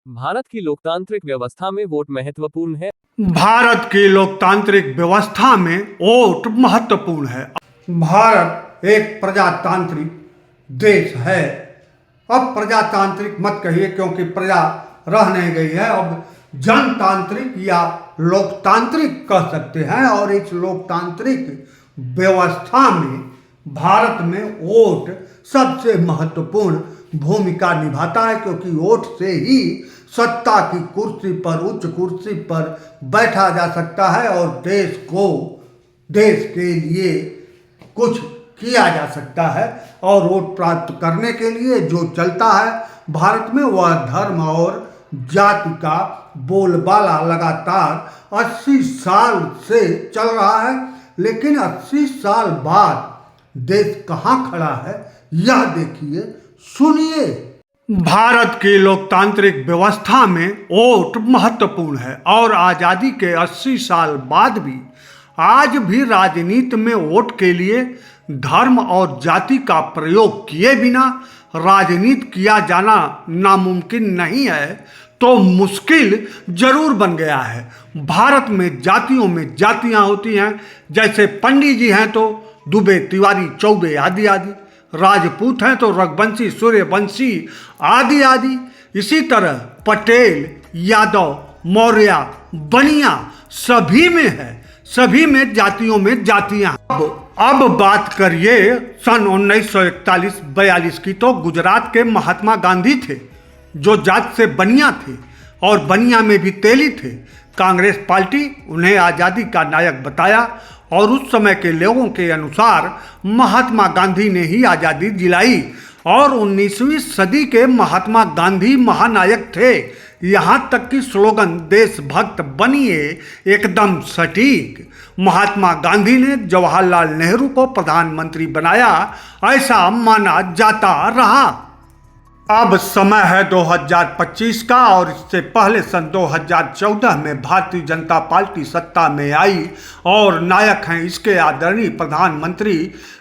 भारत की लोकतांत्रिक व्यवस्था में वोट महत्वपूर्ण है। भारत की लोकतांत्रिक व्यवस्था में वोट महत्वपूर्ण है। भारत एक प्रजातांत्रिक देश है। अब प्रजातांत्रिक मत कहिए, क्योंकि प्रजा रह नहीं गई है। अब जनतांत्रिक या लोकतांत्रिक कह सकते हैं। और इस लोकतांत्रिक व्यवस्था में भारत में वोट सबसे महत्वपूर्ण भूमिका निभाता है, क्योंकि वोट से ही सत्ता की कुर्सी पर, उच्च कुर्सी पर बैठा जा सकता है और देश के लिए कुछ किया जा सकता है। और वोट प्राप्त करने के लिए जो चलता है भारत में, वह धर्म और जाति का बोलबाला लगातार 80 साल से चल रहा है। लेकिन 80 साल बाद देश कहाँ खड़ा है, यह देखिए, सुनिए। भारत की लोकतांत्रिक व्यवस्था में वोट महत्वपूर्ण है और आज़ादी के 80 साल बाद भी आज भी राजनीति में वोट के लिए धर्म और जाति का प्रयोग किए बिना राजनीति किया जाना नामुमकिन नहीं है, तो मुश्किल जरूर बन गया है। भारत में जातियों में जातियां होती हैं। जैसे पंडित जी हैं तो दुबे, तिवारी, चौबे आदि आदि। राजपूत हैं तो रघुवंशी, सूर्यवंशी आदि आदि। इसी तरह पटेल, यादव, मौर्य, बनिया सभी में है। सभी में जातियों में जातियां। अब बात करिए सन 1941-42 की, तो गुजरात के महात्मा गांधी थे जो जात से बनिया थे और बनिया में भी तेली थे। कांग्रेस पार्टी उन्हें आज़ादी का नायक बताया और उस समय के लोगों के अनुसार महात्मा गांधी ने ही आज़ादी दिलाई और 19वीं सदी के महात्मा गांधी महानायक थे। यहाँ तक कि स्लोगन देशभक्त बनिए एकदम सटीक। महात्मा गांधी ने जवाहरलाल नेहरू को प्रधानमंत्री बनाया, ऐसा माना जाता रहा। अब समय है 2025 का और इससे पहले सन 2014 में भारतीय जनता पार्टी सत्ता में आई और नायक हैं इसके आदरणीय प्रधानमंत्री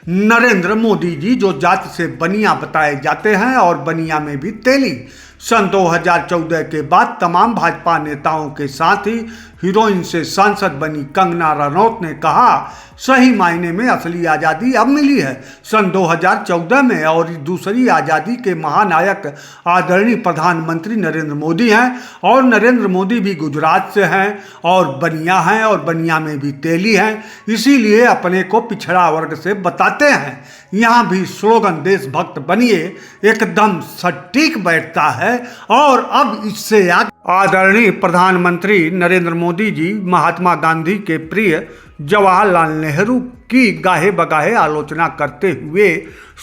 नरेंद्र मोदी जी, जो जाति से बनिया बताए जाते हैं और बनिया में भी तेली। सन 2014 के बाद तमाम भाजपा नेताओं के साथ ही हीरोइन से सांसद बनी कंगना रनौत ने कहा, सही मायने में असली आज़ादी अब मिली है सन 2014 में और दूसरी आज़ादी के महानायक आदरणीय प्रधानमंत्री नरेंद्र मोदी हैं। और नरेंद्र मोदी भी गुजरात से हैं और बनिया हैं और बनिया में भी तेली हैं, इसीलिए अपने को पिछड़ा वर्ग से बताते हैं। यहाँ भी स्लोगन देशभक्त बनिए एकदम सटीक बैठता है। और अब इससे आदरणीय प्रधानमंत्री नरेंद्र मोदी जी महात्मा गांधी के प्रिय जवाहरलाल नेहरू की गाहे बगाहे आलोचना करते हुए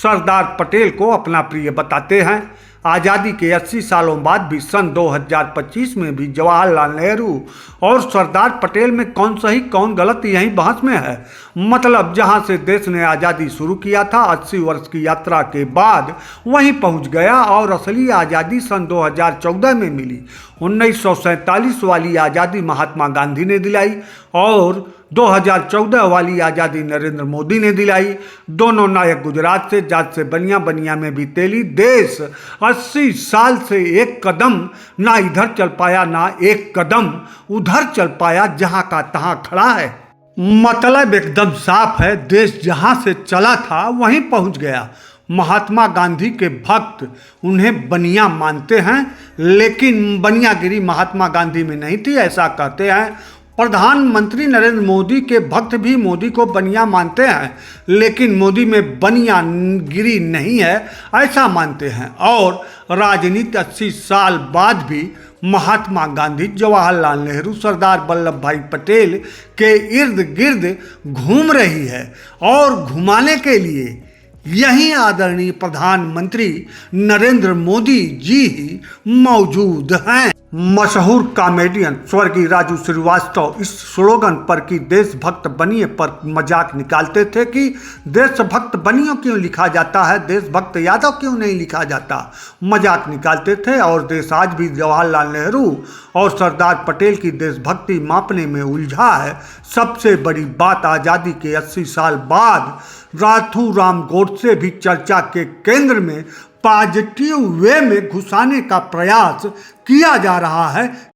सरदार पटेल को अपना प्रिय बताते हैं। आज़ादी के 80 सालों बाद भी सन 2025 में भी जवाहरलाल नेहरू और सरदार पटेल में कौन सही कौन गलत, यही बहस में है। मतलब जहां से देश ने आज़ादी शुरू किया था 80 वर्ष की यात्रा के बाद वहीं पहुंच गया और असली आज़ादी सन 2014 में मिली। 1947 वाली आज़ादी महात्मा गांधी ने दिलाई और 2014 वाली आज़ादी नरेंद्र मोदी ने दिलाई। दोनों नायक गुजरात से, जात से बनिया, बनिया में भी तेली। देश 80 साल से एक कदम ना इधर चल पाया ना एक कदम उधर चल पाया, जहां का तहां खड़ा है। मतलब एकदम साफ है, देश जहां से चला था वहीं पहुंच गया। महात्मा गांधी के भक्त उन्हें बनिया मानते हैं, लेकिन बनियागिरी महात्मा गांधी में नहीं थी, ऐसा कहते हैं। प्रधानमंत्री नरेंद्र मोदी के भक्त भी मोदी को बनिया मानते हैं, लेकिन मोदी में बनियागिरी नहीं है, ऐसा मानते हैं। और राजनीति 80 साल बाद भी महात्मा गांधी, जवाहरलाल नेहरू, सरदार वल्लभ भाई पटेल के इर्द गिर्द घूम रही है और घुमाने के लिए यही आदरणीय प्रधानमंत्री नरेंद्र मोदी जी ही मौजूद हैं। मशहूर कॉमेडियन स्वर्गीय राजू श्रीवास्तव इस स्लोगन पर कि देशभक्त बनिए पर मजाक निकालते थे कि देशभक्त बनियों क्यों लिखा जाता है, देशभक्त यादव क्यों नहीं लिखा जाता, मजाक निकालते थे। और देश आज भी जवाहरलाल नेहरू और सरदार पटेल की देशभक्ति मापने में उलझा है। सबसे बड़ी बात, आज़ादी के 80 साल बाद राथू राम गोडसे भी चर्चा के केंद्र में पॉजिटिव वे में घुसाने का प्रयास किया जा रहा है।